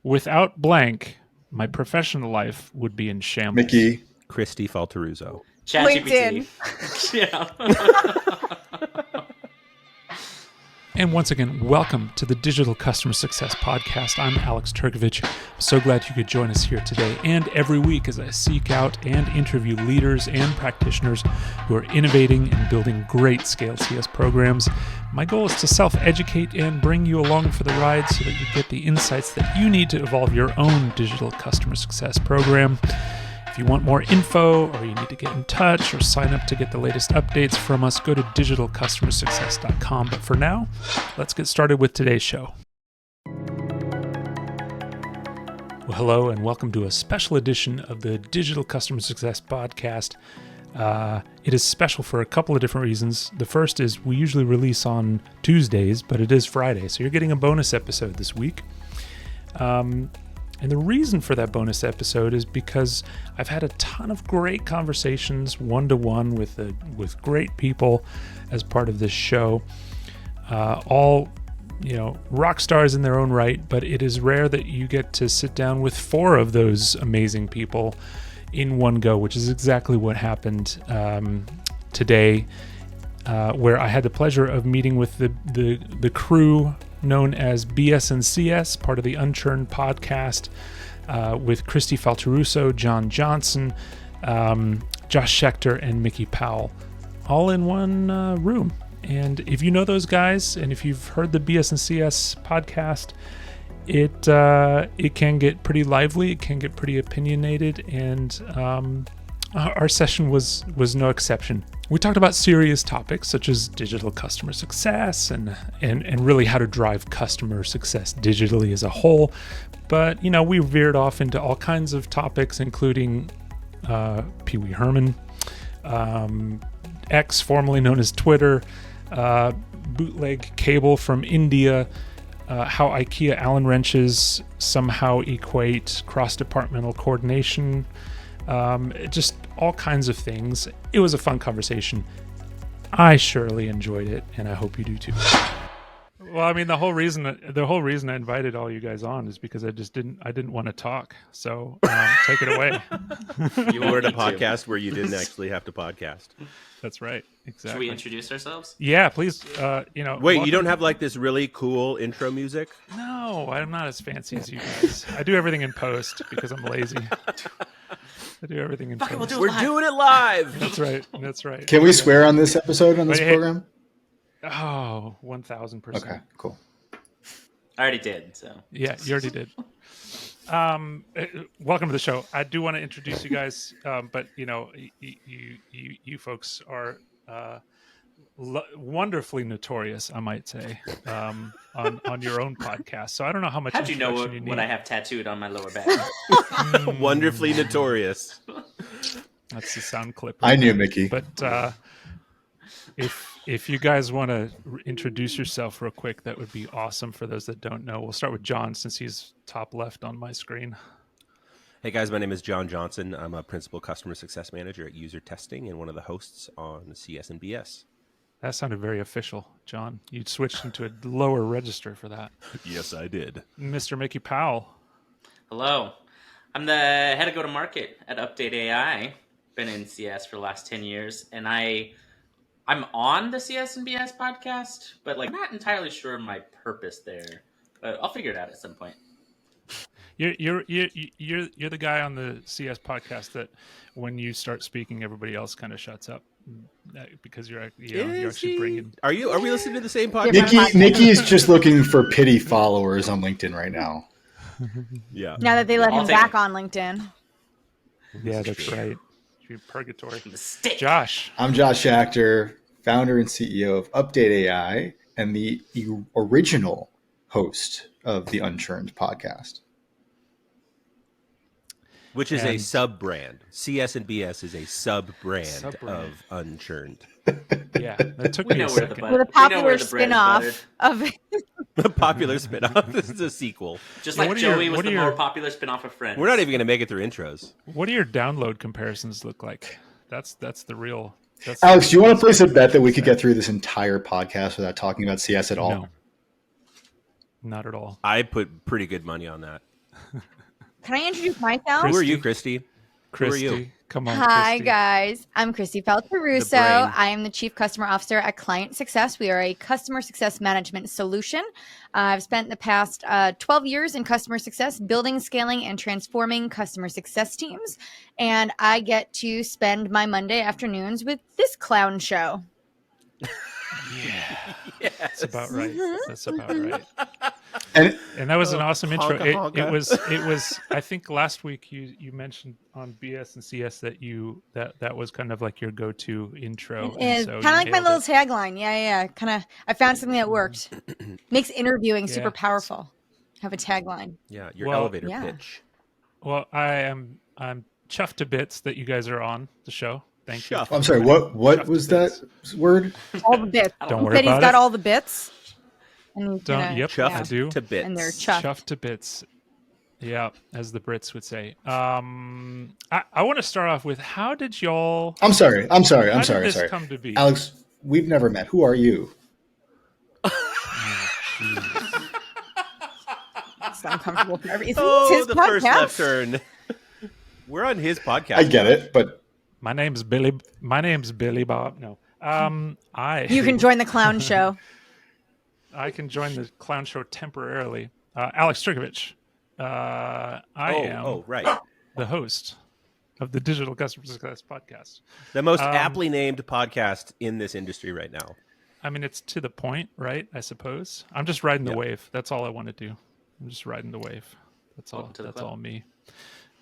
Without blank, my professional life would be in shambles. Mickey. Kristi Faltorusso. ChatGPT. Yeah. And once again, welcome to the Digital Customer Success Podcast. I'm Alex Turkovich. I'm so glad you could join us here today and every week as I seek out and interview leaders and practitioners who are innovating and building great scale CS programs. My goal is to self-educate and bring you along for the ride so that you get the insights that you need to evolve your own digital customer success program. If you want more info or you need to get in touch or sign up to get the latest updates from us, go to digitalcustomersuccess.com. But for now, let's get started with today's show. Well, hello and welcome to a special edition of the Digital Customer Success Podcast. It is special for a couple of different reasons. The first is we usually release on Tuesdays, but it is Friday, so you're getting a bonus episode this week. And the reason for that bonus episode is because I've had a ton of great conversations one-to-one with great people as part of this show. All, rock stars in their own right, but it is rare that you get to sit down with four of those amazing people in one go, which is exactly what happened today, where I had the pleasure of meeting with the crew known as BS and CS, part of the Unchurned podcast, with Kristi Faltorusso, Jon Johnson, Josh Schachter, and Mickey Powell, all in one room. And if you know those guys, and if you've heard the BS and CS podcast, it can get pretty lively, it can get pretty opinionated, and our session was no exception. We talked about serious topics such as digital customer success and really how to drive customer success digitally as a whole. But, we veered off into all kinds of topics, including Pee Wee Herman, X, formerly known as Twitter, bootleg cable from India, how IKEA Allen wrenches somehow equate cross-departmental coordination, just all kinds of things. It was a fun conversation. I surely enjoyed it, and I hope you do too. Well, I mean, the whole reason I invited all you guys on is because I didn't want to talk. So take it away. You wanted a podcast where you didn't actually have to podcast. That's right. Exactly. Should we introduce ourselves? Yeah, please. Wait, welcome. You don't have like this really cool intro music? No, I'm not as fancy as you guys. I do everything in post because I'm lazy. I do everything in post. We're doing it live. That's right. That's right. Can we swear on this episode on this program? Oh, 1,000%. Okay, cool. I already did. So yeah, you already did. Welcome to the show. I do want to introduce you guys, but you folks are wonderfully notorious, I might say, on your own podcast. So I don't know how much. How'd you know need. what I have tattooed on my lower back? Wonderfully notorious. That's the sound clip. I knew Mickey. But if you guys want to introduce yourself real quick, that would be awesome for those that don't know. We'll start with Jon since he's top left on my screen. Hey guys, my name is Jon Johnson. I'm a principal customer success manager at UserTesting and one of the hosts on CS and BS. That sounded very official, Jon. You switched into a lower register for that. Yes, I did. Mr. Mickey Powell. Hello. I'm the head of go-to-market at UpdateAI. Been in CS for the last 10 years, and I'm on the CS and BS podcast, but I'm not entirely sure of my purpose there. But I'll figure it out at some point. You're the guy on the CS podcast that when you start speaking, everybody else kind of shuts up because you're actually bringing. Are we listening to the same podcast? Nikki is just looking for pity followers on LinkedIn right now. Yeah. Now that they let him back on LinkedIn. Yeah, that's right. Purgatory. Mistake. Josh. I'm Josh Schachter, founder and CEO of UpdateAI and the original host of the Unchurned podcast. Which is a sub-brand. CS and BS is a sub-brand of Unchurned. Yeah, that took me a second. With a popular spin-off of The popular spin-off. This is a sequel. Just like Joey was the more popular spin-off of Friends. We're not even going to make it through intros. What do your download comparisons look like? That's the real... Alex, do you want to place a bet that we could get through this entire podcast without talking about CS at all? No. Not at all. I put pretty good money on that. Can I introduce myself? Who are you, Kristi? Who are you? Kristi, come on, Hi, Kristi. guys. I'm Kristi Faltorusso. brain. I am the Chief Customer Officer at ClientSuccess. We are a customer success management solution. I've spent the past 12 years in customer success, building, scaling, and transforming customer success teams. And I get to spend my Monday afternoons with this clown show. Yeah, Yes. that's about right. That's about right. And And that was an awesome intro. honka, It honka. was. I think last week you mentioned on BS and CS that that was kind of like your go-to intro. and It's so kind of you like my nailed little it. tagline. Yeah. I found something that worked. Makes interviewing super Yeah. powerful. Have a tagline. Yeah, your Well, elevator yeah. pitch. Well, I'm chuffed to bits that you guys are on the show. Thank you. Chuffed. I'm sorry. What Chuffed was to that bits. word? All the bits. I Don't know. worry He said he's about got it. all the bits. And he's Don't. gonna- Yep, Chuffed I do. to bits. And they're chuffed. Chuffed to bits. Yeah, as the Brits would say. I want to start off with how did y'all? I'm sorry. How did this Sorry. come to be? Alex, we've never met. Who are you? It's uncomfortable for everybody. It's Oh, his the first podcast. left turn. We're on his podcast. I get it, but My name's Billy. My name's Billy Bob. No. I. You can join the clown show. I can join the clown show temporarily. Alex Trikovich. I am Oh, right. the host of the Digital Customer Success Podcast. The most Um, aptly named podcast in this industry right now. I mean, it's to the point, right? I suppose. I'm just riding the Yep. wave. That's all I want to do. I'm just riding the wave. That's all. Welcome to the That's club. all me.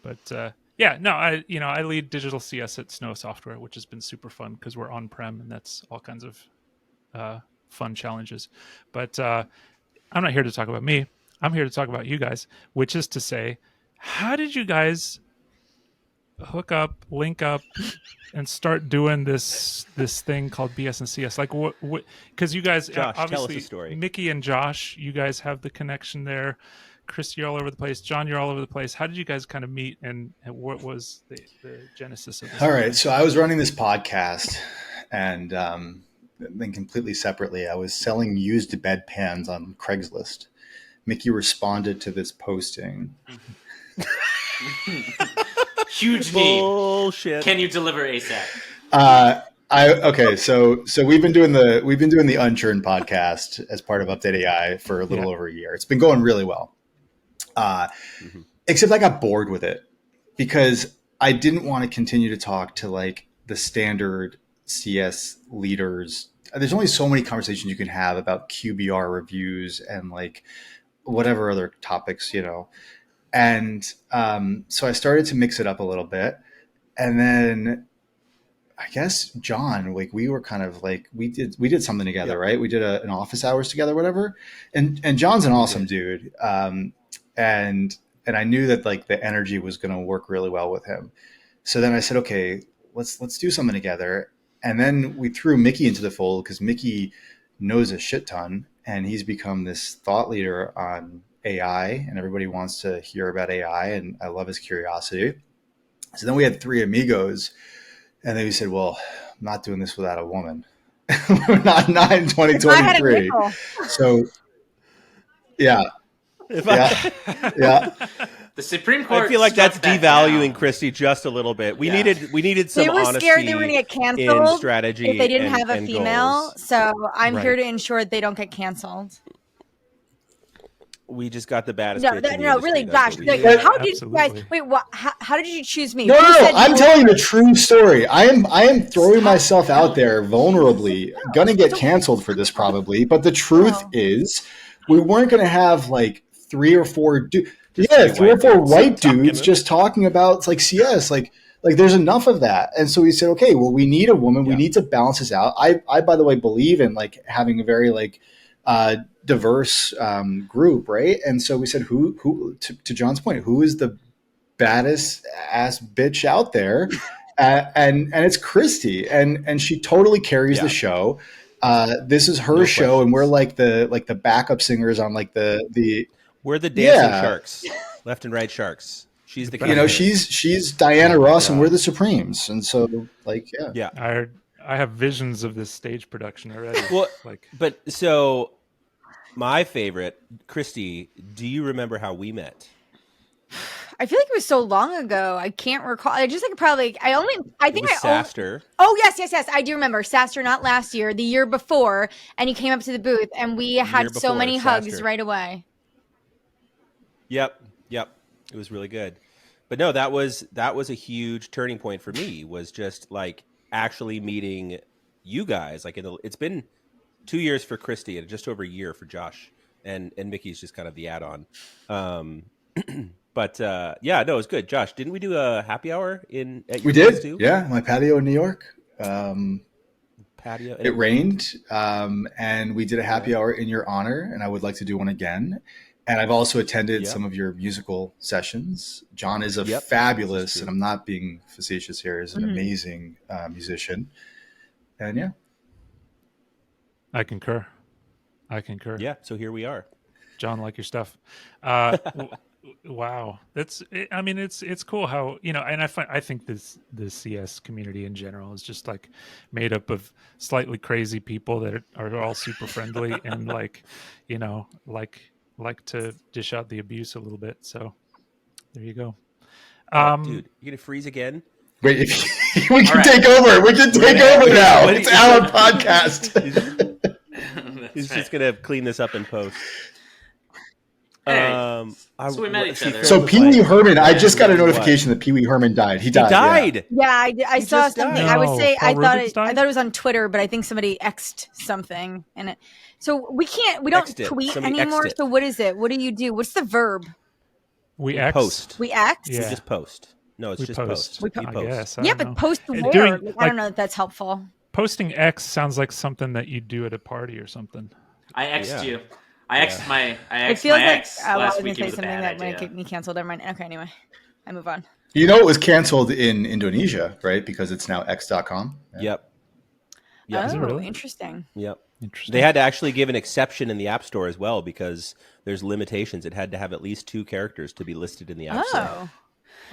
But yeah, no, I lead digital CS at Snow Software, which has been super fun because we're on prem, and that's all kinds of fun challenges. But I'm not here to talk about me. I'm here to talk about you guys, which is to say, how did you guys hook up, link up, and start doing this thing called BS and CS? Like what? Because you guys, Josh, tell us obviously, the story. Mickey and Josh, you guys have the connection there. Chris, you're all over the place. John, you're all over the place. How did you guys kind of meet, and what was the genesis of this? all right. So I was running this podcast, and then completely separately, I was selling used bedpans on Craigslist. Mickey responded to this posting. Huge need. Bullshit. Can you deliver ASAP? So we've been doing the Unchurned podcast as part of UpdateAI for a little over a year. It's been going really well. Except I got bored with it because I didn't want to continue to talk to like the standard CS leaders. There's only so many conversations you can have about QBR reviews and like whatever other topics, And so I started to mix it up a little bit. And then I guess John, like we were kind of like we did something together, right? We did an office hours together, whatever. And John's an awesome dude. And I knew that like the energy was going to work really well with him. So then I said, okay, let's do something together. And then we threw Mickey into the fold because Mickey knows a shit ton, and he's become this thought leader on AI, and everybody wants to hear about AI, and I love his curiosity. So then we had three amigos, and then we said, well, I'm not doing this without a woman. not in 2023. So yeah. The Supreme Court. I feel like that's struck that devaluing down. Kristi just a little bit. We Yeah. needed some They were honesty scared they were going to get in canceled strategy if they didn't and- have a and female. goals. So I'm Right. here to ensure they don't get canceled. We just got the baddest No, bitch in the no, industry. really, That's Josh. what we Like, did. how did you Absolutely. guys? Wait, what? How did you choose me? No, Who said I'm you- telling you the true story. I am throwing myself out there vulnerably. Gonna get canceled for this probably, but the truth is, we weren't gonna have like three or four white dudes just talking about like CS. Like there's enough of that. And so we said, okay, well, we need a woman. We need to balance this out. I by the way believe in like having a very like diverse group, right? And so we said, who to John's point, who is the baddest ass bitch out there? And it's Kristi, and she totally carries the show. This is her show, and we're like the backup singers on like the We're the dancing sharks, left and right sharks. She's the she's Diana Ross, and we're the Supremes, and so like yeah. I have visions of this stage production already. Well, like, but so my favorite, Kristi, do you remember how we met? I feel like it was so long ago. I can't recall. I just like probably. I think it was Schachter. Oh yes. I do remember Schachter. Not last year, the year before, and he came up to the booth, and we had so many hugs right away. Yep. It was really good. But no, that was a huge turning point for me. Was just like actually meeting you guys. Like it's been 2 years for Kristi and just over a year for Josh, and Mickey's just kind of the add-on. But yeah, no, it was good. Josh, didn't we do a happy hour at your place too? Yeah, my patio in New York. Patio. It rained, and we did a happy hour in your honor, and I would like to do one again. And I've also attended some of your musical sessions. Jon is a fabulous, and I'm not being facetious here, is an amazing musician. And yeah. I concur. Yeah, so here we are. Jon, like your stuff. Wow, it's cool how, and I think the CS community in general is just like made up of slightly crazy people that are all super friendly and like to dish out the abuse a little bit. So there you go. Dude, you gonna freeze again? Wait, we can take over. We can take over now. It's our podcast. He's just gonna clean this up in post. So we met each other. So Pee Wee Herman, I just got a notification that Pee Wee Herman died. He died. Yeah, I saw something. Died. I would say Paul Rubens died? I thought it was on Twitter, but I think somebody X'd something in it. So we don't tweet anymore. So what is it? What do you do? What's the verb? We X. Post. We X? We just post. No, it's just post. We post. I guess. Yeah, but post where? I don't know if that's helpful. Posting X sounds like something that you do at a party or something. I X'd you. I X'd my ex last week. It was a bad idea. Might get me canceled. Never mind. Okay, anyway. I move on. You know it was canceled in Indonesia, right? Because it's now X.com. Yeah. Yep. Is it really? Interesting. Yep. Interesting. They had to actually give an exception in the App Store as well because there's limitations. It had to have at least 2 characters to be listed in the App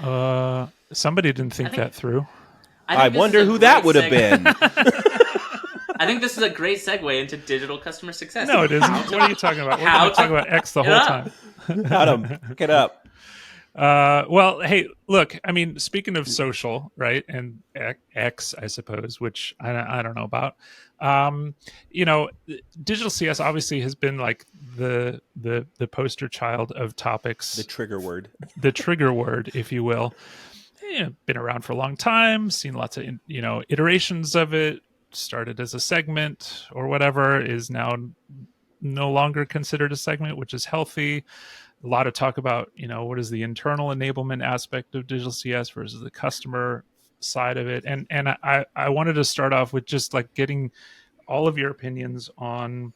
Store. Somebody didn't think that through. I wonder who that would have been. I think this is a great segue into digital customer success. No, it isn't. What are you talking about? We're going to talk about X the whole time. Adam, pick it up. Well, hey, look, I mean, speaking of social, right, and X, I suppose, which I don't know about. Digital CS obviously has been like the poster child of topics. The trigger word. The trigger word, if you will. Been around for a long time, seen lots of, iterations of it. Started as a segment or whatever, is now no longer considered a segment, which is healthy. A lot of talk about, what is the internal enablement aspect of digital CS versus the customer side of it. And I wanted to start off with just like getting all of your opinions on,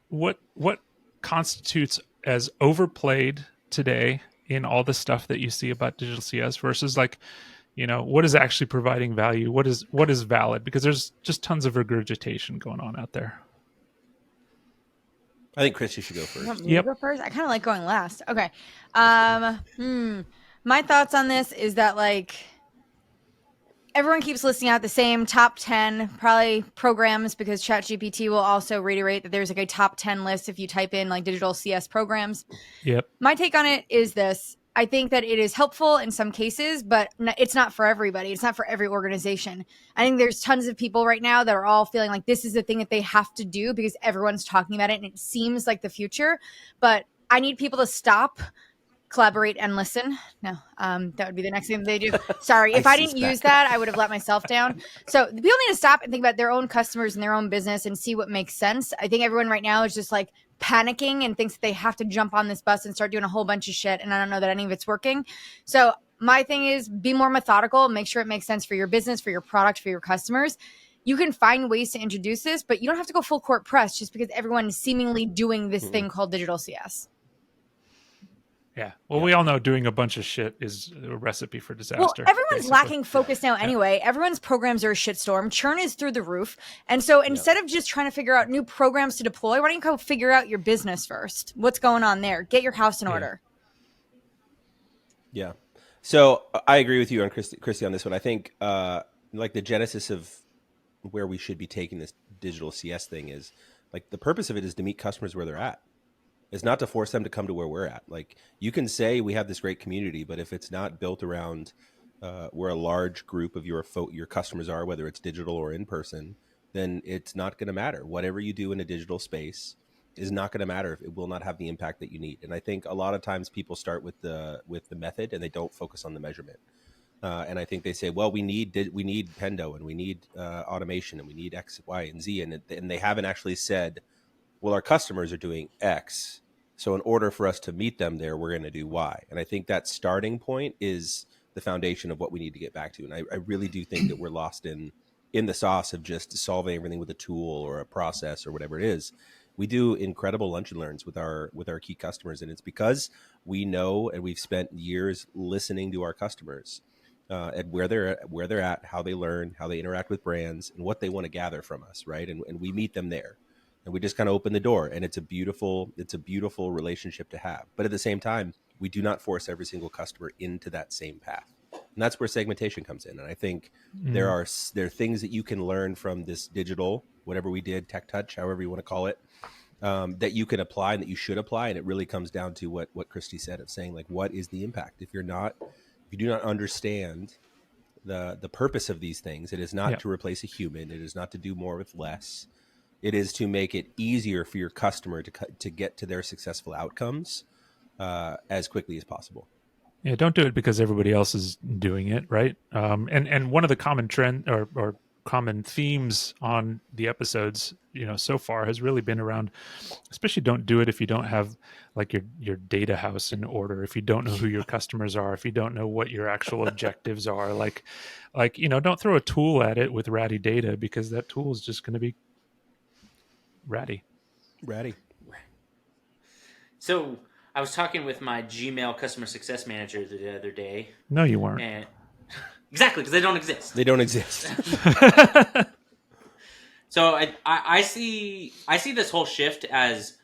what constitutes as overplayed today in all the stuff that you see about digital CS versus like, what is actually providing value? What is valid? Because there's just tons of regurgitation going on out there. I think Chris, you should go first. Go first? I kind of like going last. Okay. My thoughts on this is that like everyone keeps listing out the same top 10 probably programs because ChatGPT will also reiterate that there's like a top 10 list if you type in like digital CS programs. Yep. My take on it is this. I think that it is helpful in some cases, but it's not for everybody. It's not for every organization. I think there's tons of people right now that are all feeling like this is the thing that they have to do because everyone's talking about it and it seems like the future. But I need people to stop, collaborate, and listen. No, that would be the next thing they do. Sorry, if I didn't use that, I would have let myself down. So the people need to stop and think about their own customers and their own business and see what makes sense. I think everyone right now is just like panicking and thinks that they have to jump on this bus and start doing a whole bunch of shit. And I don't know that any of it's working. So my thing is be more methodical, make sure it makes sense for your business, for your product, for your customers. You can find ways to introduce this, but you don't have to go full court press just because everyone is seemingly doing this thing called digital CS. Yeah. Well, we all know doing a bunch of shit is a recipe for disaster. Well, everyone's lacking focus now anyway. Everyone's programs are a shitstorm. Churn is through the roof. And so instead of just trying to figure out new programs to deploy, why don't you go figure out your business first? What's going on there? Get your house in order. Yeah. So I agree with you on Kristi on this one. I think like the genesis of where we should be taking this digital CS thing is like the purpose of it is to meet customers where they're at. It's not to force them to come to where we're at. Like, you can say we have this great community, but if it's not built around where a large group of your customers are, whether it's digital or in person, then it's not going to matter. Whatever you do in a digital space is not going to matter if it will not have the impact that you need. And I think a lot of times people start with the method and they don't focus on the measurement. And I think they say, well, we need Pendo and we need automation and we need X, Y, and Z, and they haven't actually said, well, our customers are doing X, so in order for us to meet them there, we're going to do Y. And I think that starting point is the foundation of what we need to get back to. And I really do think that we're lost in the sauce of just solving everything with a tool or a process or whatever it is. We do incredible lunch and learns with our key customers, and it's because we know and we've spent years listening to our customers and where they're at, how they learn, how they interact with brands, and what they want to gather from us, right? And we meet them there, and we just kind of open the door, and it's a beautiful relationship to have. But at the same time, we do not force every single customer into that same path, and that's where segmentation comes in. And I think there are things that you can learn from this digital, whatever we did, tech touch, however you want to call it, that you can apply and that you should apply. And it really comes down to what Kristi said of saying, like, what is the impact? If you do not understand the purpose of these things, it is not to replace a human. It is not to do more with less. It is to make it easier for your customer to get to their successful outcomes as quickly as possible. Yeah, don't do it because everybody else is doing it, right? And one of the common trend or common themes on the episodes, so far has really been around, especially don't do it if you don't have like your data house in order, if you don't know who your customers are, if you don't know what your actual objectives are, like don't throw a tool at it with ratty data, because that tool is just going to be ratty. So I was talking with my Gmail customer success manager the other day. No, you weren't. And exactly, because they don't exist. They don't exist. So I see this whole shift as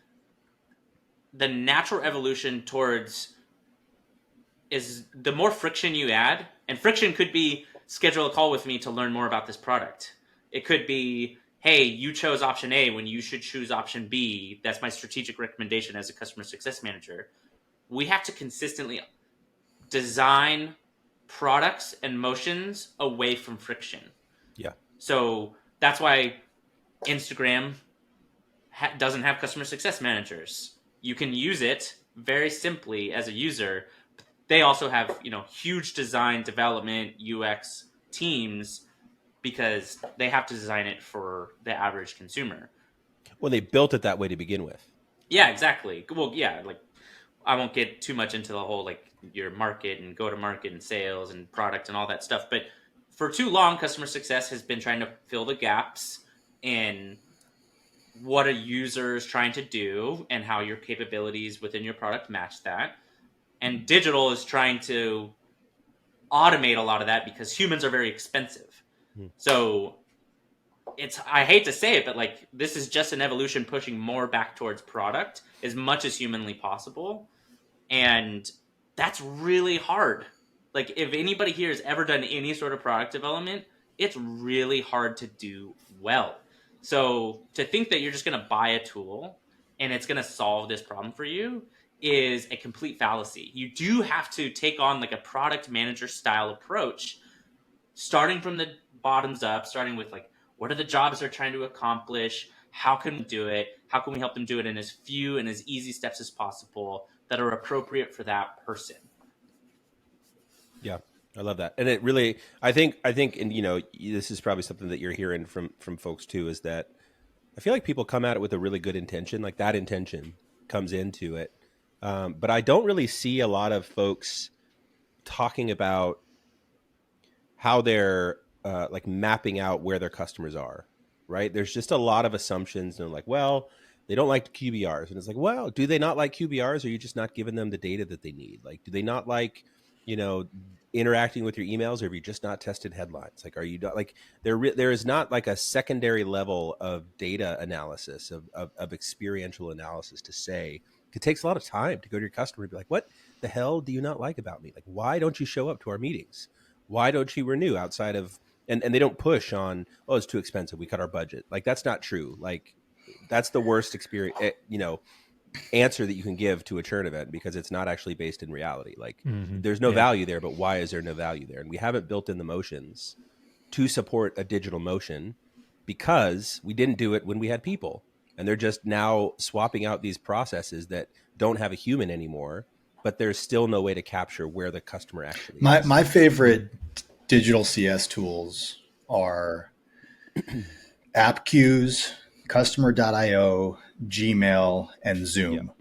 the natural evolution towards is the more friction you add, and friction could be schedule a call with me to learn more about this product. It could be, hey, you chose option A when you should choose option B. That's my strategic recommendation as a customer success manager. We have to consistently design products and motions away from friction. Yeah. So that's why Instagram doesn't have customer success managers. You can use it very simply as a user. They also have, huge design, development, UX teams, because they have to design it for the average consumer. Well, they built it that way to begin with. Yeah, exactly. Well, yeah, like I won't get too much into the whole like your market and go to market and sales and product and all that stuff. But for too long, customer success has been trying to fill the gaps in what a user is trying to do and how your capabilities within your product match that. And digital is trying to automate a lot of that because humans are very expensive. So I hate to say it, but like this is just an evolution pushing more back towards product as much as humanly possible. And that's really hard. Like if anybody here has ever done any sort of product development, it's really hard to do well. So to think that you're just going to buy a tool and it's going to solve this problem for you is a complete fallacy. You do have to take on like a product manager style approach, starting from the bottoms up, starting with like, what are the jobs they're trying to accomplish? How can we do it? How can we help them do it in as few and as easy steps as possible that are appropriate for that person? Yeah, I love that. And it really, I think, and this is probably something that you're hearing from folks too, is that I feel like people come at it with a really good intention, like that intention comes into it. But I don't really see a lot of folks talking about how they're like mapping out where their customers are, right? There's just a lot of assumptions. And they're like, well, they don't like QBRs. And it's like, well, do they not like QBRs? Or are you just not giving them the data that they need? Like, do they not like, interacting with your emails, or have you just not tested headlines? Like, are you not like there is not like a secondary level of data analysis of experiential analysis to say, it takes a lot of time to go to your customer and be like, what the hell do you not like about me? Like, why don't you show up to our meetings? Why don't you renew outside of, and they don't push on, oh, it's too expensive, we cut our budget. Like, that's not true. Like, that's the worst experience. answer that you can give to a churn event because it's not actually based in reality. Like there's no Yeah. value there, but why is there no value there? And we haven't built in the motions to support a digital motion because we didn't do it when we had people. And they're just now swapping out these processes that don't have a human anymore, but there's still no way to capture where the customer actually is. My favorite digital CS tools are app queues, customer.io, Gmail, and Zoom. Yep.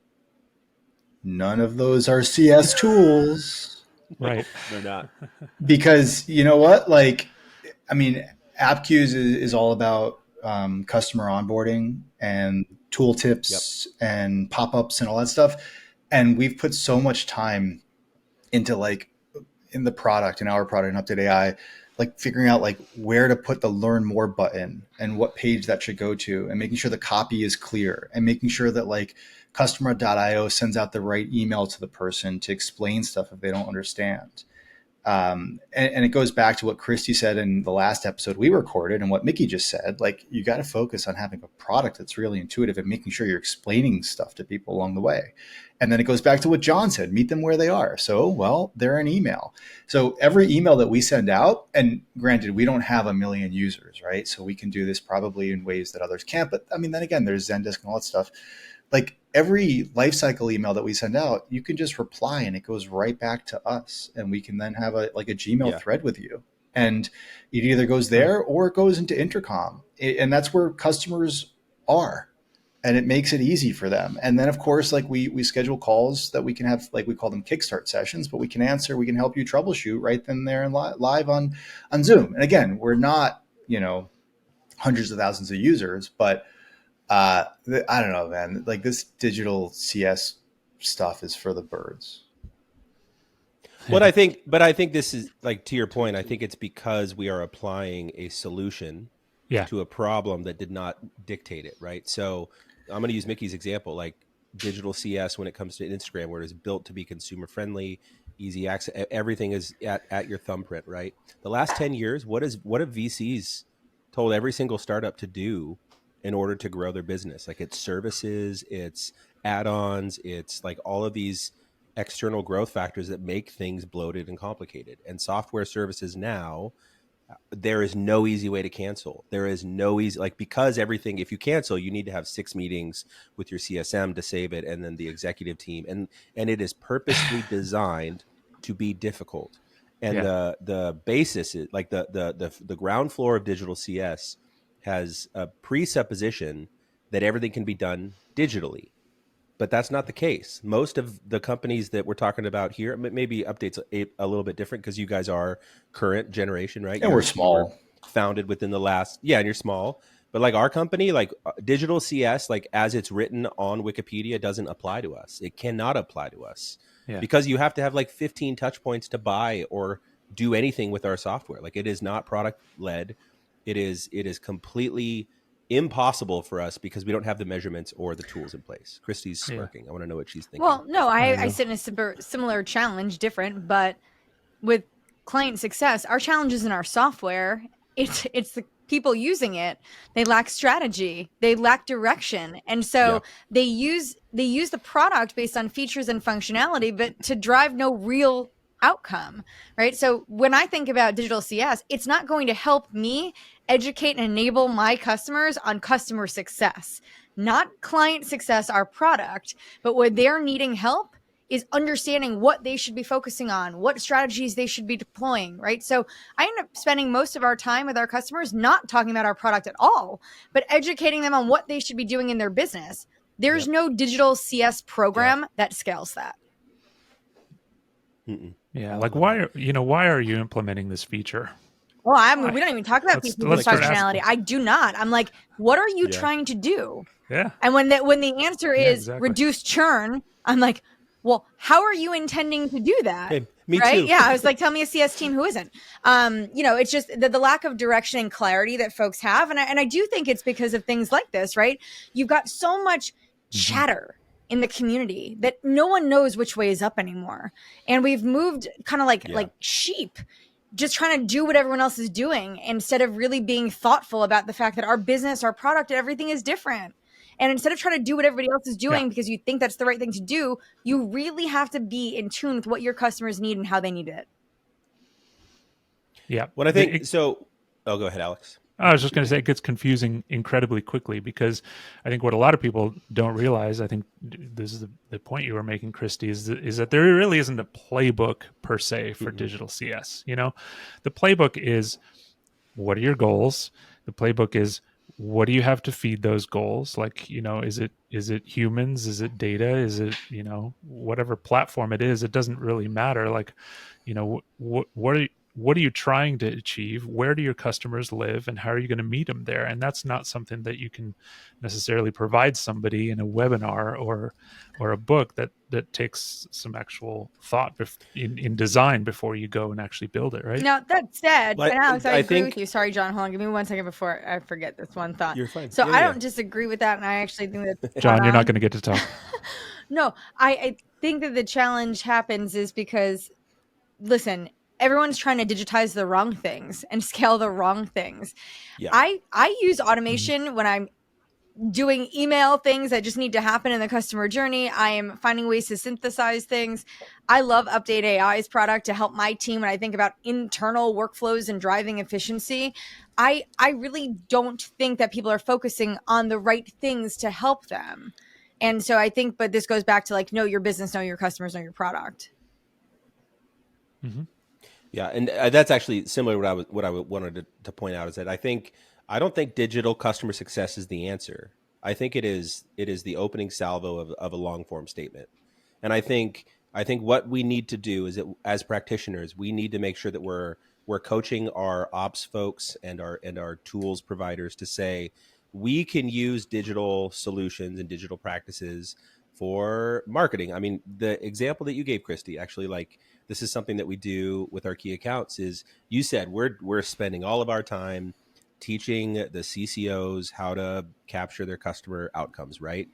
None of those are CS tools. Right. They're not. Because you know what? Like, I mean, app queues is all about customer onboarding and tooltips and pop-ups and all that stuff. And we've put so much time into like in the product, in our product, in UpdateAI, like figuring out like where to put the learn more button and what page that should go to, and making sure the copy is clear, and making sure that like customer.io sends out the right email to the person to explain stuff if they don't understand. And it goes back to what Kristi said in the last episode we recorded and what Mickey just said. Like, you got to focus on having a product that's really intuitive and making sure you're explaining stuff to people along the way. And then it goes back to what Jon said, meet them where they are. So, well, they're an email. So every email that we send out, and granted, we don't have 1 million users, right? So we can do this probably in ways that others can't. But I mean, then again, there's Zendesk and all that stuff. Like, every lifecycle email that we send out, you can just reply and it goes right back to us. And we can then have a Gmail thread with you. And it either goes there or it goes into Intercom. And that's where customers are. And it makes it easy for them. And then, of course, like we schedule calls that we can have, like we call them kickstart sessions, but we can answer, we can help you troubleshoot right then there and live on Zoom. And again, we're not, hundreds of thousands of users, but I don't know, man, like this digital CS stuff is for the birds. But I think this is, like, to your point, I think it's because we are applying a solution to a problem that did not dictate it, right? So I'm going to use Mickey's example, like digital CS when it comes to Instagram, where it's built to be consumer friendly, easy access, everything is at your thumbprint, right? The last 10 years, what have VCs told every single startup to do in order to grow their business? Like, it's services, it's add-ons, it's like all of these external growth factors that make things bloated and complicated. And software services now, there is no easy way to cancel. There is no easy, like, because everything, if you cancel, you need to have 6 meetings with your CSM to save it, and then the executive team. And it is purposely designed to be difficult. And the basis is like the ground floor of digital CS has a presupposition that everything can be done digitally. But that's not the case. Most of the companies that we're talking about here, maybe Update's a little bit different because you guys are current generation, right? And we're small. Founded within the last, and you're small. But like our company, like digital CS, like as it's written on Wikipedia, doesn't apply to us. It cannot apply to us because you have to have like 15 touch points to buy or do anything with our software. Like, it is not product led. It is completely impossible for us because we don't have the measurements or the tools in place. Kristi's smirking. I want to know what she's thinking. Well, no, I sit in a similar challenge, different, but with ClientSuccess, our challenge isn't our software. It's the people using it. They lack strategy. They lack direction. And so they use the product based on features and functionality, but to drive no real outcome, right? So when I think about digital CS, it's not going to help me educate and enable my customers on customer success, not client success, our product, but where they're needing help is understanding what they should be focusing on, what strategies they should be deploying, right? So I end up spending most of our time with our customers not talking about our product at all, but educating them on what they should be doing in their business. There's no digital CS program that scales that. Yeah, like why are you implementing this feature? Well, we don't even talk about feature functionality. I do not. I'm like, what are you trying to do? Yeah. And when the answer is reduce churn, I'm like, well, how are you intending to do that? Hey, me right? too. Yeah, I was like, tell me a CS team who isn't. It's just the lack of direction and clarity that folks have, and I do think it's because of things like this, right? You've got so much chatter in the community that no one knows which way is up anymore. And we've moved kind of like sheep, just trying to do what everyone else is doing instead of really being thoughtful about the fact that our business, our product, everything is different. And instead of trying to do what everybody else is doing Yeah. because you think that's the right thing to do, you really have to be in tune with what your customers need and how they need it. Yeah. What I think, so, oh, go ahead, Alex. I was just going to say it gets confusing incredibly quickly, because I think what a lot of people don't realize, I think this is the point you were making, Kristi, is that there really isn't a playbook per se for digital CS. You know, the playbook is, what are your goals? The playbook is, what do you have to feed those goals? Like, you know, is it humans? Is it data? Is it, you know, whatever platform it is? It doesn't really matter. Like, you know, what are you trying to achieve? Where do your customers live, and how are you going to meet them there? And that's not something that you can necessarily provide somebody in a webinar or a book that takes some actual thought in design before you go and actually build it, right? Now, that said, But and Alex, I agree think with you. Sorry, John, hold on. Give me 1 second before I forget this one thought. You're fine. So Yeah, I yeah. don't disagree with that, and I actually think that John, you're not going to get to talk. No, I think that the challenge happens is because, listen, everyone's trying to digitize the wrong things and scale the wrong things. Yeah. I use automation when I'm doing email things that just need to happen in the customer journey. I am finding ways to synthesize things. I love UpdateAI's product to help my team when I think about internal workflows and driving efficiency. I really don't think that people are focusing on the right things to help them. And so I think, but this goes back to like, know your business, know your customers, know your product. Mm-hmm. Yeah, and that's actually similar to what I wanted to point out, is that I don't think digital customer success is the answer. I think it is the opening salvo of a long form statement. And I think what we need to do is that as practitioners, we need to make sure that we're coaching our ops folks and our tools providers to say, we can use digital solutions and digital practices for marketing. I mean, the example that you gave, Kristi, actually, like, this is something that we do with our key accounts. Is, you said we're spending all of our time teaching the CCOs how to capture their customer outcomes, right?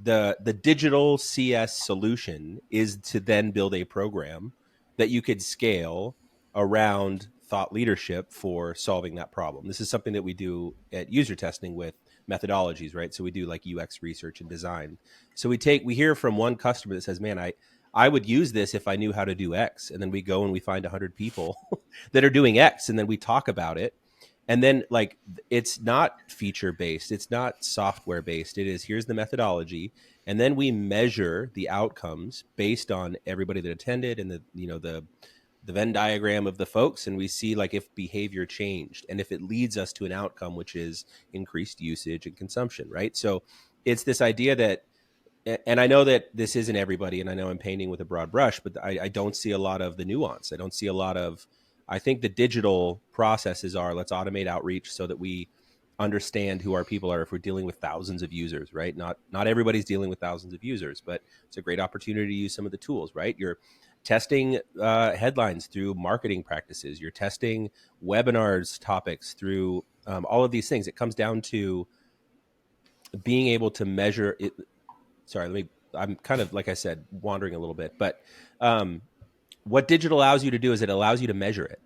The digital CS solution is to then build a program that you could scale around thought leadership for solving that problem. This is something that we do at UserTesting with methodologies, right? So we do like UX research and design. So we hear from one customer that says, man, I would use this if I knew how to do X. And then we go and we find 100 people that are doing X, and then we talk about it. And then, like, it's not feature based, it's not software based. It is, here's the methodology, and then we measure the outcomes based on everybody that attended and the Venn diagram of the folks, and we see like if behavior changed and if it leads us to an outcome, which is increased usage and consumption, right? So it's this idea that, and I know that this isn't everybody, and I know I'm painting with a broad brush, but I don't see a lot of the nuance. I don't see a lot of, I think the digital processes are, let's automate outreach so that we understand who our people are if we're dealing with thousands of users, right? Not everybody's dealing with thousands of users, but it's a great opportunity to use some of the tools, right? You're testing headlines through marketing practices. You're testing webinars topics through all of these things. It comes down to being able to measure it. Sorry, I'm kind of, like I said, wandering a little bit, but what digital allows you to do is it allows you to measure it,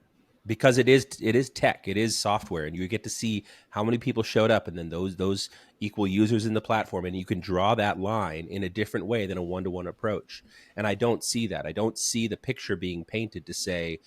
because it is tech, it is software, and you get to see how many people showed up, and then those equal users in the platform, and you can draw that line in a different way than a one-to-one approach. And I don't see that. I don't see the picture being painted to say,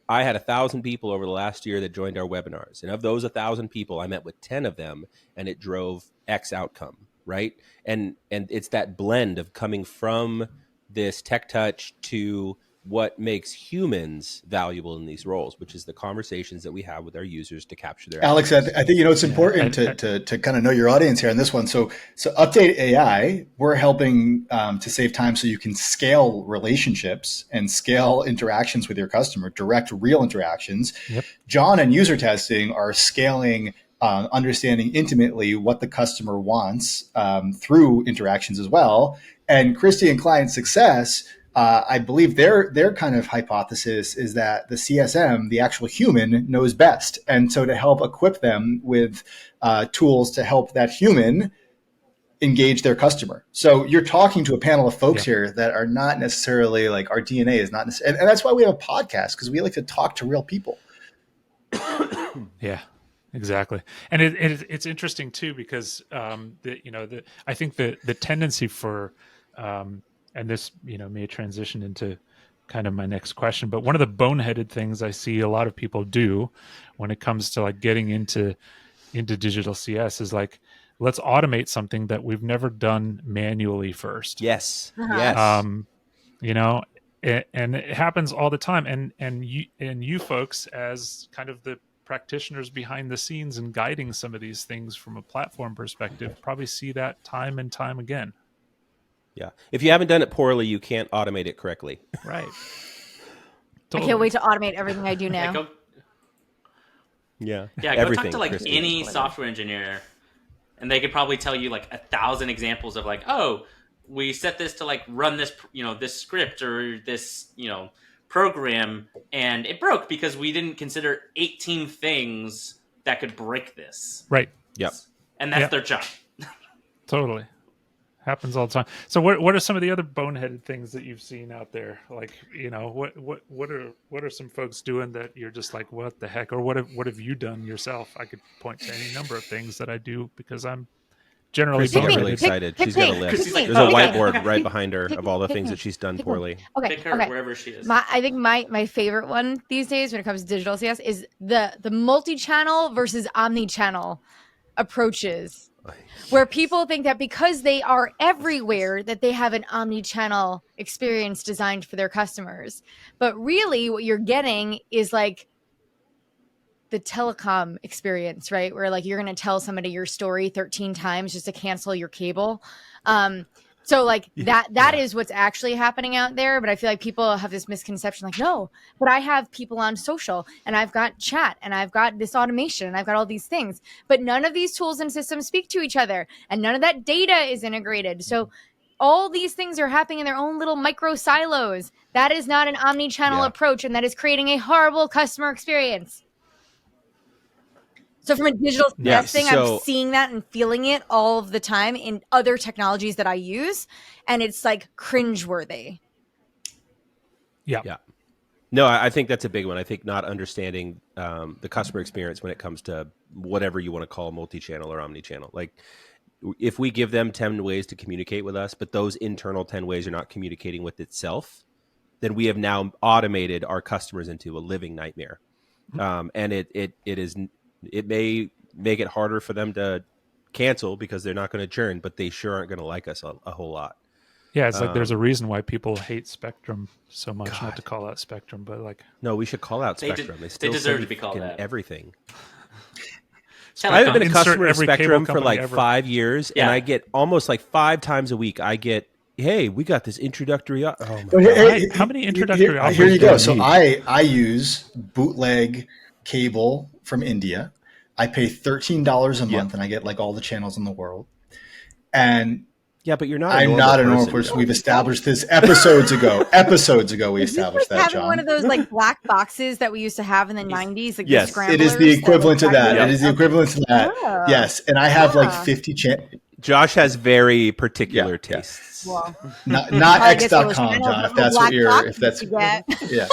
I had 1,000 people over the last year that joined our webinars, and of those 1,000 people, I met with 10 of them, and it drove X outcome, right? And it's that blend of coming from this tech touch to what makes humans valuable in these roles, which is the conversations that we have with our users to capture their Alex, outcomes. I think, it's important to kind of know your audience here on this one. So UpdateAI, we're helping to save time so you can scale relationships and scale interactions with your customer, direct real interactions. Yep. John and User Testing are scaling, understanding intimately what the customer wants through interactions as well. And Kristi and ClientSuccess, I believe their kind of hypothesis is that the CSM, the actual human, knows best. And so to help equip them with tools to help that human engage their customer. So you're talking to a panel of folks here that are not necessarily, like, our DNA is not necessarily, and that's why we have a podcast, because we like to talk to real people. Yeah. Exactly, and it's interesting too because I think the tendency for and this may transition into kind of my next question, but one of the boneheaded things I see a lot of people do when it comes to like getting into digital CS is like, let's automate something that we've never done manually first. Yes. Uh-huh. Yes. You know, and it happens all the time, and you folks as kind of the practitioners behind the scenes and guiding some of these things from a platform perspective probably see that time and time again. Yeah. If you haven't done it poorly, you can't automate it correctly. Right. I can't wait to automate everything I do now. Yeah. Go Everything, talk to like Kristi. any software engineer, and they could probably tell you like 1,000 examples of like, oh, we set this to like run this, this script or this, program, and it broke because we didn't consider 18 things that could break this. Right. Yep. And that's their job. Totally. Happens all the time. So what are some of the other boneheaded things that you've seen out there? Like, what are some folks doing that you're just like, what the heck? Or what have you done yourself? I could point to any number of things that I do because I'm generally Kristi got boneheaded. really excited. She's got a list. Like, There's a okay. whiteboard right behind her of all the things that she's done poorly. Pick her wherever she is. I think my favorite one these days when it comes to digital CS is the multi-channel versus omni-channel approaches, where people think that because they are everywhere that they have an omni-channel experience designed for their customers. But really what you're getting is like the telecom experience, right? Where like you're going to tell somebody your story 13 times just to cancel your cable. So like that is what's actually happening out there. But I feel like people have this misconception like, no, but I have people on social and I've got chat and I've got this automation and I've got all these things, but none of these tools and systems speak to each other and none of that data is integrated. So all these things are happening in their own little micro silos. That is not an omni-channel approach, and that is creating a horrible customer experience. So from a digital thing, I'm seeing that and feeling it all of the time in other technologies that I use. And it's like cringeworthy. Yeah. No, I think that's a big one. I think not understanding the customer experience when it comes to whatever you want to call multi-channel or omni-channel. Like if we give them 10 ways to communicate with us, but those internal 10 ways are not communicating with itself, then we have now automated our customers into a living nightmare. And it may make it harder for them to cancel because they're not going to churn, but they sure aren't going to like us a whole lot. Yeah, it's like there's a reason why people hate Spectrum so much. God. Not to call out Spectrum, but like... No, we should call out Spectrum. They deserve to be called that. Everything. I haven't been a customer of Spectrum for like 5 years, and I get almost like 5 times a week, I get, hey, we got this introductory... Oh my God. How many introductory offers? Here you go. So I use bootleg cable from India. I pay $13 a month and I get like all the channels in the world. And but you're not. I'm not a normal person. We've established this episodes ago. We established that, John. One of those like black boxes that we used to have in the 90s. Like yes, it is the equivalent to that. It is the equivalent to that. Oh. Yes, and I have like 50 channels. Josh has very particular tastes. Well, not x.com, John. If that's what you're. If that's yeah.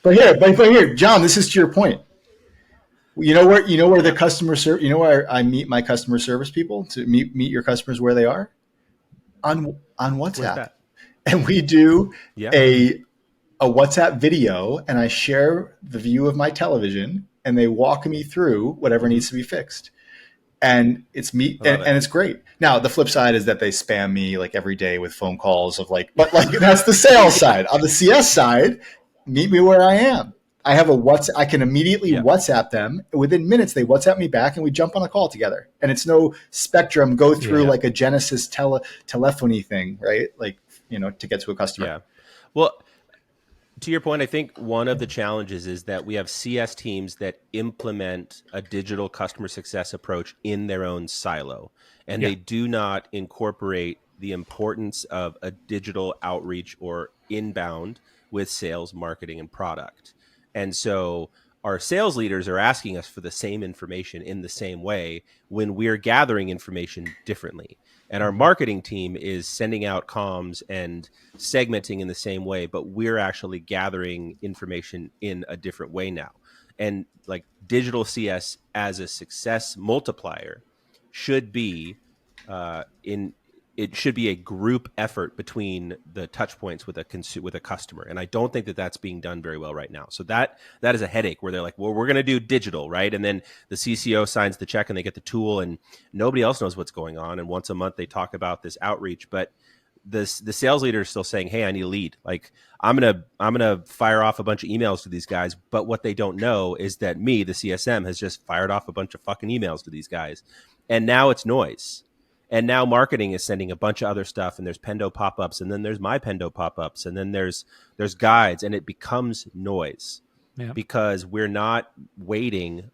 But here, John. This is to your point. You know where the customer service. You know where I meet my customer service people to meet your customers where they are, on WhatsApp, and we do a WhatsApp video, and I share the view of my television, and they walk me through whatever needs to be fixed, and it's me, and it's great. Now the flip side is that they spam me like every day with phone calls of like, but like that's the sales side. On the CS side, meet me where I am. I have a WhatsApp. I can immediately WhatsApp them. Within minutes, they WhatsApp me back, and we jump on a call together. And it's no Spectrum go through like a Genesis telephony thing, right? Like to get to a customer. Yeah. Well, to your point, I think one of the challenges is that we have CS teams that implement a digital customer success approach in their own silo, and they do not incorporate the importance of a digital outreach or inbound with sales, marketing, and product. And so our sales leaders are asking us for the same information in the same way when we're gathering information differently. And our marketing team is sending out comms and segmenting in the same way, but we're actually gathering information in a different way now. and like digital CS as a success multiplier should be it should be a group effort between the touch points with a customer. And I don't think that that's being done very well right now. So that is a headache where they're like, well, we're going to do digital, right? And then the CCO signs the check and they get the tool and nobody else knows what's going on. And once a month they talk about this outreach, but the sales leader is still saying, hey, I need a lead. Like I'm going to fire off a bunch of emails to these guys. But what they don't know is that me, the CSM, has just fired off a bunch of fucking emails to these guys. And now it's noise. And now marketing is sending a bunch of other stuff, and there's Pendo pop-ups, and then there's my Pendo pop-ups, and then there's guides, and it becomes noise because we're not waiting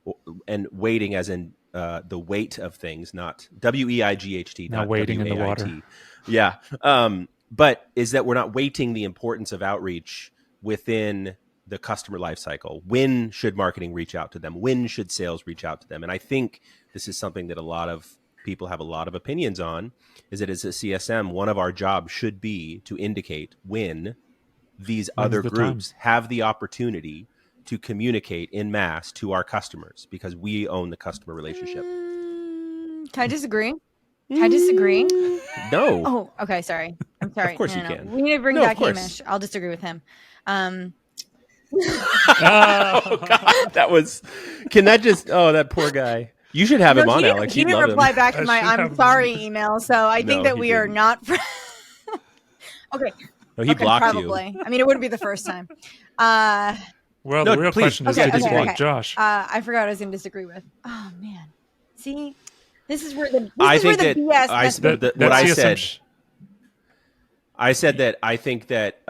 as in the weight of things, not WEIGHT, not waiting WAIT. in the water. Yeah. But is that we're not weighting the importance of outreach within the customer lifecycle. When should marketing reach out to them? When should sales reach out to them? And I think this is something that a lot of people have a lot of opinions on, is that as a CSM, one of our jobs should be to indicate when these other groups have the opportunity to communicate in mass to our customers, because we own the customer relationship. Can I disagree? No. Oh, okay. Sorry. I'm sorry. Of course you can. We need to bring back Hamish. I'll disagree with him. Oh God, that poor guy. You should have him on, Alex. He didn't reply back to my "I'm sorry" email, so I think that we are not. Okay. No, he blocked probably. you. I mean, it wouldn't be the first time. Well, the real question is, did he block Josh? I forgot I was going to disagree with. Oh man, see, this is where the BS. I said that I think that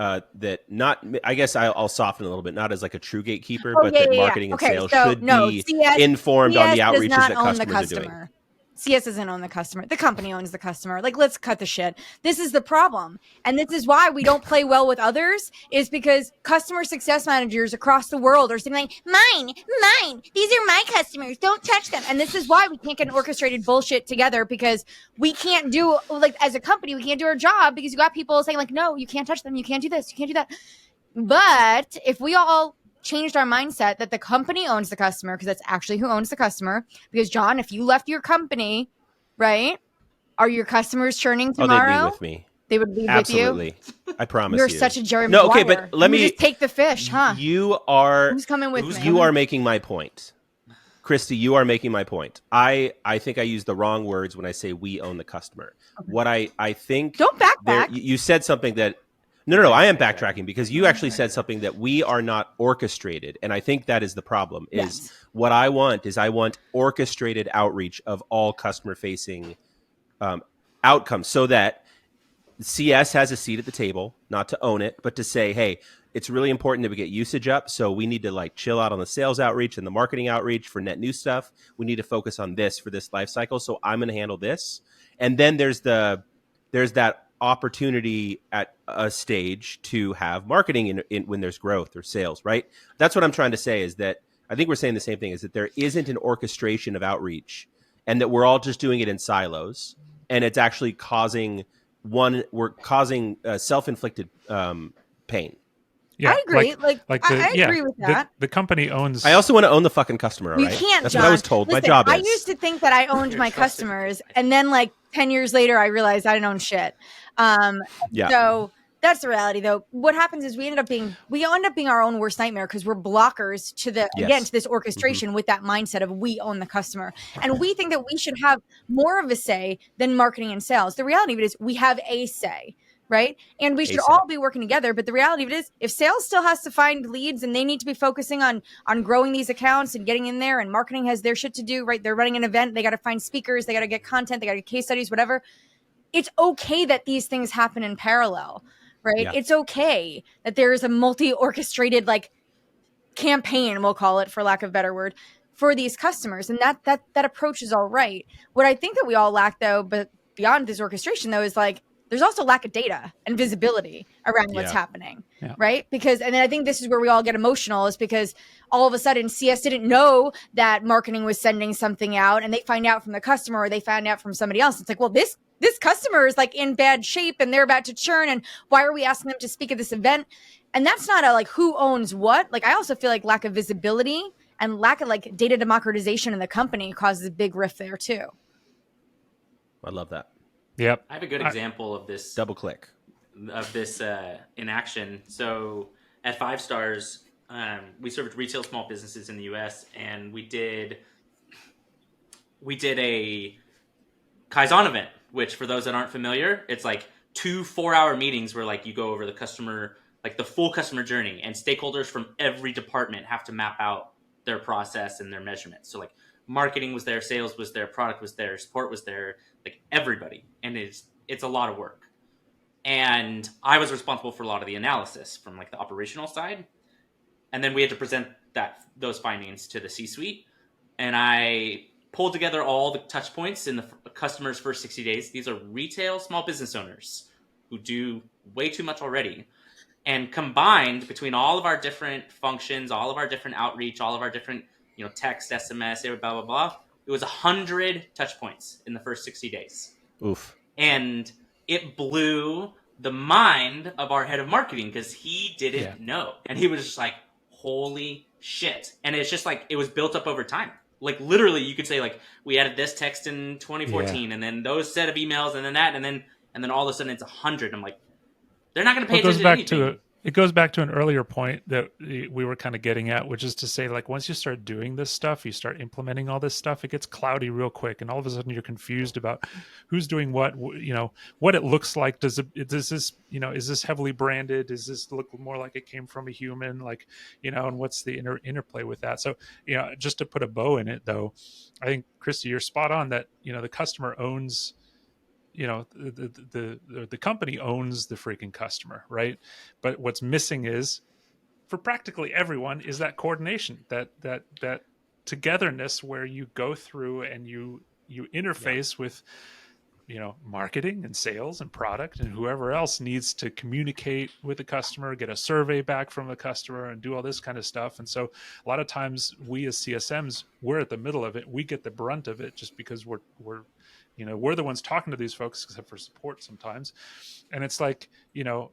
not. I guess I'll soften a little bit, not as like a true gatekeeper, but that marketing and sales should be informed on the outreaches that customers are doing. CS doesn't own the customer. The company owns the customer. Like, let's cut the shit. This is the problem. And this is why we don't play well with others, is because customer success managers across the world are saying like, mine, these are my customers. Don't touch them. And this is why we can't get an orchestrated bullshit together, because we can't do, like, as a company, we can't do our job because you got people saying like, no, you can't touch them. You can't do this. You can't do that. But if we all changed our mindset that the company owns the customer, because that's actually who owns the customer. Because John, if you left your company, right, are your customers churning tomorrow? They'd leave with me. They would leave Absolutely. with you? I promise You're you. such a Jerry Maguire. No, okay, but let me just take the fish, huh? Who's coming with me? You are making my point. Kristi, you are making my point. I think I use the wrong words when I say we own the customer. Okay. What I think... Don't backtrack. You said something that... No. I am backtracking, because you actually said something that we are not orchestrated. And I think that is the problem. Is what I want orchestrated outreach of all customer-facing outcomes, so that CS has a seat at the table, not to own it, but to say, hey, it's really important that we get usage up. So we need to like chill out on the sales outreach and the marketing outreach for net new stuff. We need to focus on this for this life cycle. So I'm going to handle this. And then there's that opportunity at a stage to have marketing in when there's growth or sales, right? That's what I'm trying to say, is that I think we're saying the same thing, is that there isn't an orchestration of outreach, and that we're all just doing it in silos, and it's actually causing self-inflicted pain. Yeah, I agree. I agree with that. The company owns. I also want to own the fucking customer. Right? You can't. That's John. what I was told. Listen, my job is. I used to think that I owned my customers, and then like 10 years later, I realized I didn't own shit. So that's the reality, though. What happens is we end up being our own worst nightmare, because we're blockers to to this orchestration with that mindset of we own the customer, and we think that we should have more of a say than marketing and sales. The reality of it is we have a say. Right. And we should all be working together. But the reality of it is, if sales still has to find leads and they need to be focusing on growing these accounts and getting in there, and marketing has their shit to do, right? They're running an event. They got to find speakers. They got to get content. They got to get case studies, whatever. It's okay that these things happen in parallel. Right. Yeah. It's okay that there is a multi-orchestrated like campaign, we'll call it, for lack of a better word, for these customers. And that approach is all right. What I think that we all lack, though, but beyond this orchestration, though, is like, there's also lack of data and visibility around what's happening, right? Because, and then I think this is where we all get emotional, is because all of a sudden CS didn't know that marketing was sending something out, and they find out from the customer, or they find out from somebody else. It's like, well, this customer is like in bad shape and they're about to churn, and why are we asking them to speak at this event? And that's not a like who owns what. Like, I also feel like lack of visibility and lack of like data democratization in the company causes a big rift there too. I love that. Yep. I have a good example of this. Double click. Of this in action. So at 5 Stars, we served retail small businesses in the U.S. and we did a Kaizen event, which for those that aren't familiar, it's like 2 4-hour meetings where like you go over the customer, like the full customer journey, and stakeholders from every department have to map out their process and their measurements. So like marketing was there, sales was there, product was there, support was there, like everybody, and it's a lot of work. And I was responsible for a lot of the analysis from like the operational side. And then we had to present those findings to the C-suite. And I pulled together all the touch points in the customer's first 60 days. These are retail small business owners who do way too much already. And combined between all of our different functions, all of our different outreach, all of our different, text, SMS, blah, blah, blah, it was 100 touch points in the first 60 days. Oof. And it blew the mind of our head of marketing because he didn't know. And he was just like, holy shit. And it's just like, it was built up over time. Like literally you could say like, we added this text in 2014 and then those set of emails and then that, and then all of a sudden it's 100. I'm like, they're not going to pay attention to anything. It goes back to an earlier point that we were kind of getting at, which is to say, like, once you start doing this stuff, you start implementing all this stuff, it gets cloudy real quick. And all of a sudden you're confused about who's doing what it looks like. Is this heavily branded? Does this look more like it came from a human? Like, and what's the interplay with that? So, just to put a bow in it though, I think Kristi, you're spot on that, the customer owns, the company owns the freaking customer, right? But what's missing is, for practically everyone, is that coordination, that togetherness where you go through and you interface with, marketing and sales and product and whoever else needs to communicate with the customer, get a survey back from the customer, and do all this kind of stuff. And so a lot of times we as CSMs, we're at the middle of it. We get the brunt of it just because we're the ones talking to these folks, except for support sometimes. And it's like,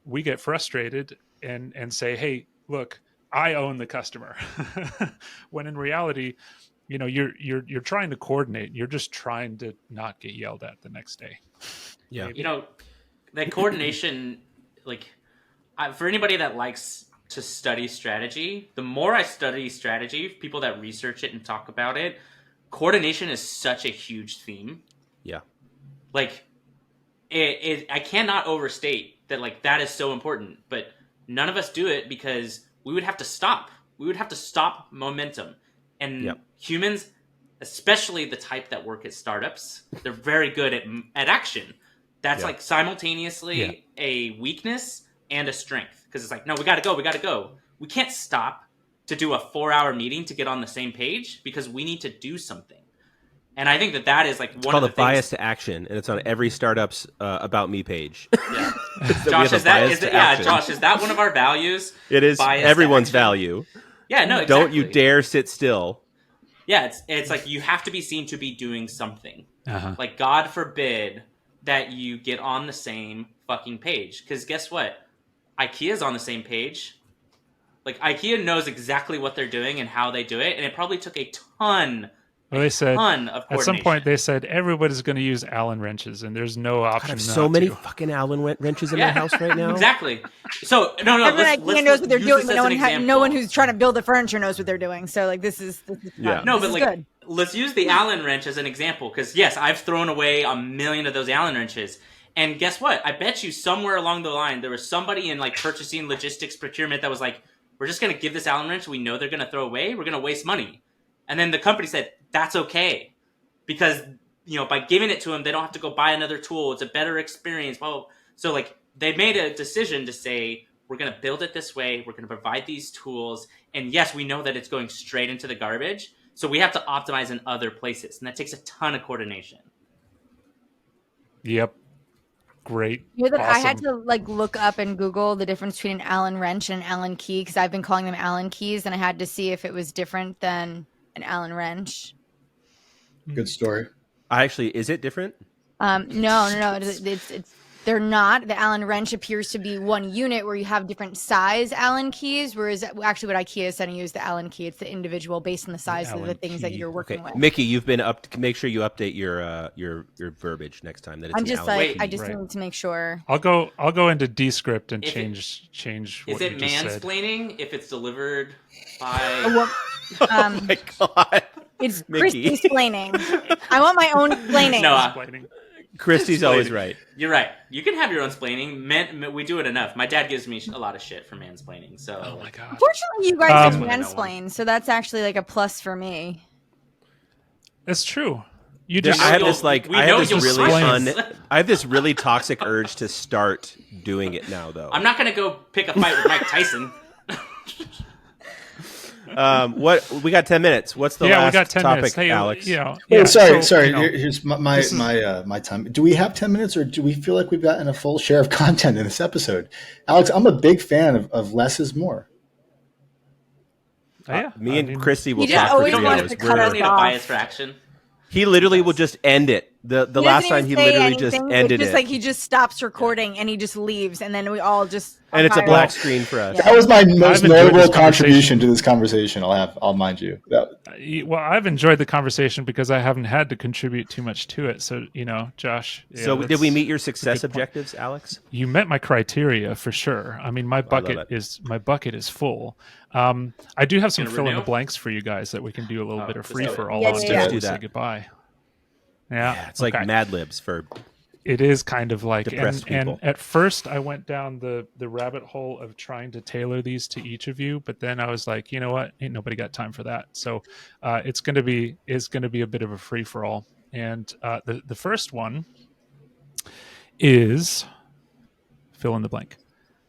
we get frustrated and say, hey, look, I own the customer. When in reality, you're trying to coordinate. You're just trying to not get yelled at the next day. Yeah. Maybe. That coordination, for anybody that likes to study strategy, the more I study strategy, people that research it and talk about it, coordination is such a huge theme. Yeah. I cannot overstate that, that is so important, but none of us do it because we would have to stop. We would have to stop momentum. And humans, especially the type that work at startups, they're very good at action. That's simultaneously a weakness and a strength. Because it's like, no, we got to go. We can't stop to do a 4-hour meeting to get on the same page because we need to do something. And I think that is one of the things. It's called a bias to action, and it's on every startup's About Me page. Yeah. Josh, is that one of our values? It is everyone's value. Yeah, no, exactly. Don't you dare sit still. Yeah, it's like you have to be seen to be doing something. Uh-huh. Like, God forbid that you get on the same fucking page. Because guess what? IKEA's on the same page. Like, IKEA knows exactly what they're doing and how they do it, and it probably took a ton. Well, they said at some point they said everybody's going to use Allen wrenches, and there's no option. I have so many fucking Allen wrenches in my house right now. Exactly. So no. Everyone knows what they're doing, but no one who's trying to build the furniture knows what they're doing. So this is good. Let's use the Allen wrench as an example, because yes, I've thrown away 1 million of those Allen wrenches, and guess what? I bet you somewhere along the line there was somebody in purchasing, logistics, procurement that was like, we're just going to give this Allen wrench we know they're going to throw away. We're going to waste money. And then the company said, that's okay. Because, by giving it to them, they don't have to go buy another tool. It's a better experience. Well, so they made a decision to say, we're going to build it this way. We're going to provide these tools. And yes, we know that it's going straight into the garbage. So we have to optimize in other places. And that takes a ton of coordination. Yep. Great. Awesome. I had to look up and Google the difference between an Allen wrench and an Allen key, because I've been calling them Allen keys, and I had to see if it was different than an Allen wrench. Good story. Is it different? No. It's they're not. The Allen wrench appears to be one unit where you have different size Allen keys, whereas actually what IKEA is sending you is the Allen key. It's the individual based on the size of the Allen things that key. you're working Okay, with. Mickey, you've been up. Make sure you update your verbiage next time. That it's I'm an just Allen like, key. I just Right. need to make sure. I'll go into Descript and If it- change Is what it you just said. mansplaining if it's delivered by? Oh my god, It's Mickey. Kristi explaining. I want my own explaining. No, Explaining. Kristi's always right. You're right. You can have your own splaining. We do it enough. My dad gives me a lot of shit for mansplaining. So, Oh my god. Fortunately, you guys don't Um, mansplain, so that's actually like a plus for me. That's true. You There- just I have you'll- this like we I know have this you'll really slice. I have this really toxic urge to start doing it now though. I'm not gonna go pick a fight with Mike Tyson. What we got 10 minutes. What's the yeah, last we got 10 topic, minutes. Hey, Alex? you know, Oh, yeah, sorry. so, you know, Here's my this is- my time. Do we have 10 minutes, or do we feel like we've gotten a full share of content in this episode? Alex, I'm a big fan of less is more. yeah, Me I and mean, Christy will He just talk for always 3 wants hours. to We cut don't us need a off. bias for action. He literally will just end it. The He last doesn't time even he say literally just anything. ended It's just it. like he just stops recording and he just leaves, and then we all just And it's a fire black up. screen for us. That was my most enjoyed notable this contribution to this conversation. I'll mind you. Well, I've enjoyed the conversation because I haven't had to contribute too much to it. So, you know, Josh. yeah, So did that's- we meet your success good point. objectives, Alex? You met my criteria for sure. I mean, my bucket is full. I do have some Gonna fill in the renew? blanks for you guys that we can do a little bit of just free do it. for all Yeah, on yeah, before yeah. we Do say that. goodbye. Yeah, It's like okay. Mad Libs for It is kind of like, Depressed and people. at first I went down the rabbit hole of trying to tailor these to each of you, but then I was like, you know what, ain't nobody got time for that. So it's gonna be a bit of a free for all. And the first one is fill in the blank.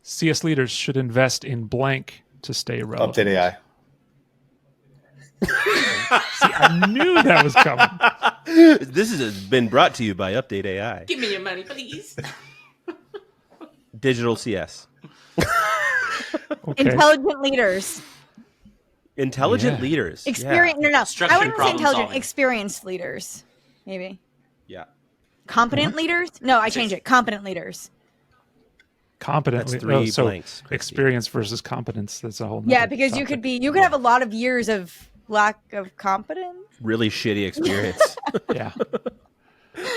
CS leaders should invest in blank to stay relevant. Update AI. See, I knew that was coming. This has been brought to you by UpdateAI. Give me your money, please. Digital CS. Okay. Intelligent leaders. Intelligent Yeah. leaders. Experience. No. I Structured wouldn't say problem intelligent. solving. Experienced leaders. Maybe. Yeah. Competent leaders? No, I changed it. Competent leaders. Competently. That's 3 so blanks, Kristi. experience versus competence. That's a whole. Yeah, nother because you topic. could have a lot of years of lack of competence. Really shitty experience. Yeah.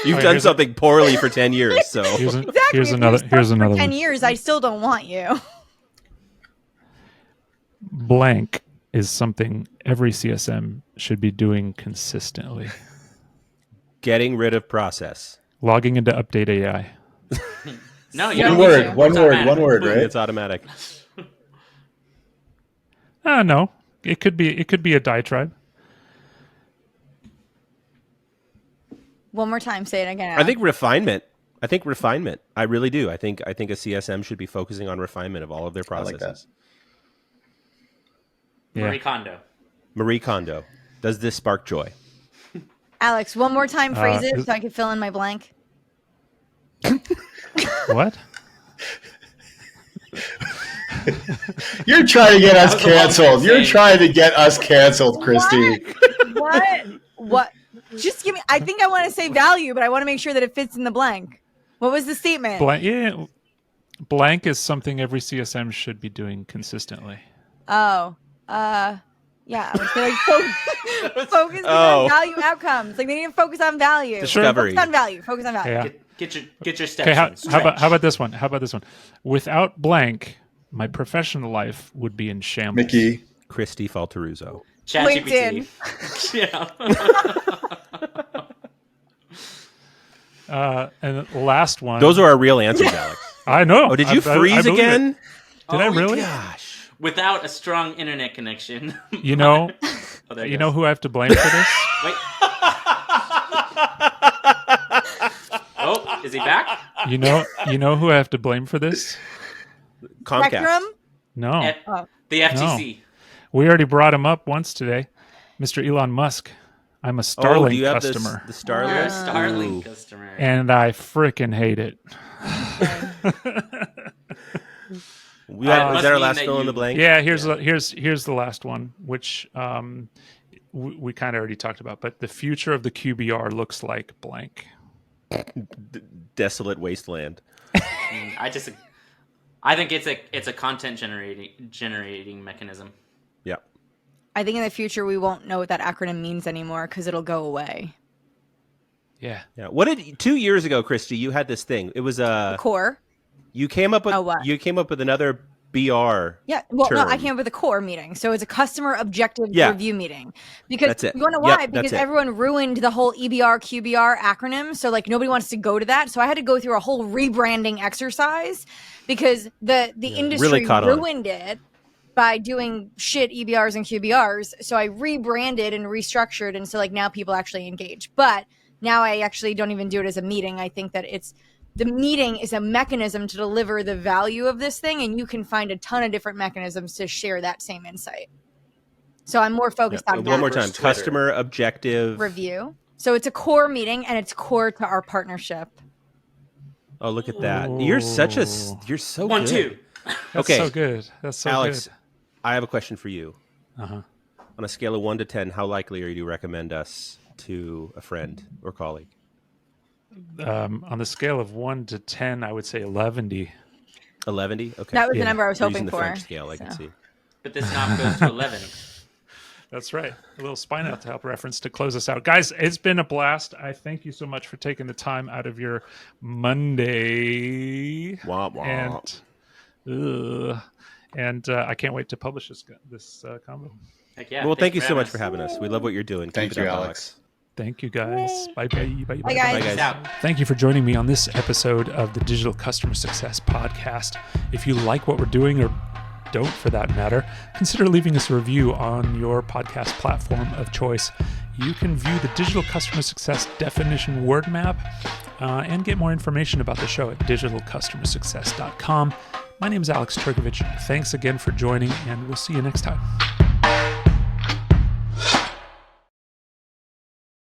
You've Okay, done here's something poorly for 10 years, so Here's, Exactly. here's If another. you Here's suck another for 10 one. years, I still don't want you. Blank is something every CSM should be doing consistently. getting rid of process. Logging into UpdateAI. No, you One don't word, need to. one It's word, automatic. one word, right? It's automatic. No, it could be a diatribe. One more time, say it again. I think refinement. I really do. I think a CSM should be focusing on refinement of all of their like that. processes. Yeah. Marie Kondo. Marie Kondo. Does this spark joy? Alex, one more time, phrase it is- so I can fill in my blank. What? You're trying to get us That was a long canceled. You're saying. trying to get us canceled, Kristi. What? Just give me. I think I want to say value, but I want to make sure that it fits in the blank. What was the statement? Blank. Yeah. Blank is something every CSM should be doing consistently. Oh, yeah. I would say like focus Oh. on value outcomes. Like they need to focus on value. Discovery. Focus on value. Focus on value. Yeah. Get your steps. Okay. How in. about this one? How about this one? Without blank, my professional life would be in shambles. Mickey. Kristi Faltorusso. ChatGPT. yeah. And the last one. Those are our real answers, Alex. I know. Oh, did you I freeze believe it. again? Did I Oh, really? Gosh. Without a strong internet connection. You know. Oh, there it You goes. know who I have to blame for this? Wait. Oh, is he back? You know who I have to blame for this? Comcast. Spectrum. No. The FTC. We already brought him up once today. Mr. Elon Musk. I'm a Oh, Starlink do you have customer. the Starlink? You're a Starlink Ooh. customer. And I freaking hate it. Is that our mean last that fill in the you- blank? Yeah, here's the last one, which we kind of already talked about. But the future of the QBR looks like blank. Desolate wasteland. I think it's a content generating mechanism. Yeah. I think in the future we won't know what that acronym means anymore because it'll go away. Yeah. Yeah. What did 2 years ago, Kristi? You had this thing. It was Core. You came up with what? You came up with another BR. Yeah. Well, no, term. I came up with a core meeting. So it's a customer objective Yeah. review meeting. Because That's it. you want to know Yep, why? that's Because it. everyone ruined the whole EBR, QBR acronym. So like nobody wants to go to that. So I had to go through a whole rebranding exercise because the industry really caught on. ruined it by doing shit EBRs and QBRs. So I rebranded and restructured. And so like now people actually engage. But now I actually don't even do it as a meeting. I think that the meeting is a mechanism to deliver the value of this thing. And you can find a ton of different mechanisms to share that same insight. So I'm more focused on One more that. time. Twitter. Customer objective Review. So it's a core meeting and it's core to our partnership. Oh, look at that. You're so 1, good. 2. That's Okay. so good. That's so Alex, good. I have a question for you. Uh-huh. On a scale of 1 to 10, how likely are you to recommend us to a friend or colleague? On the scale of 1 to 10, I would say 11. 11? Okay. That was Yeah. the number I was We're hoping using the for. French scale, I can So. see. But this knob goes to 11. That's right. A little spine out to help reference to close us out. Guys, it's been a blast. I thank you so much for taking the time out of your Monday. Womp womp. And I can't wait to publish this combo. Heck yeah. Well, thank you so much having for us. having us. We love what you're doing. Thank Keep it you, up, Alex. Thank you, guys. Bye-bye. Bye, guys. Peace out. Thank you for joining me on this episode of the Digital Customer Success Podcast. If you like what we're doing, or don't for that matter, consider leaving us a review on your podcast platform of choice. You can view the Digital Customer Success definition word map and get more information about the show at digitalcustomersuccess.com. My name is Alex Turkovich. Thanks again for joining, and we'll see you next time.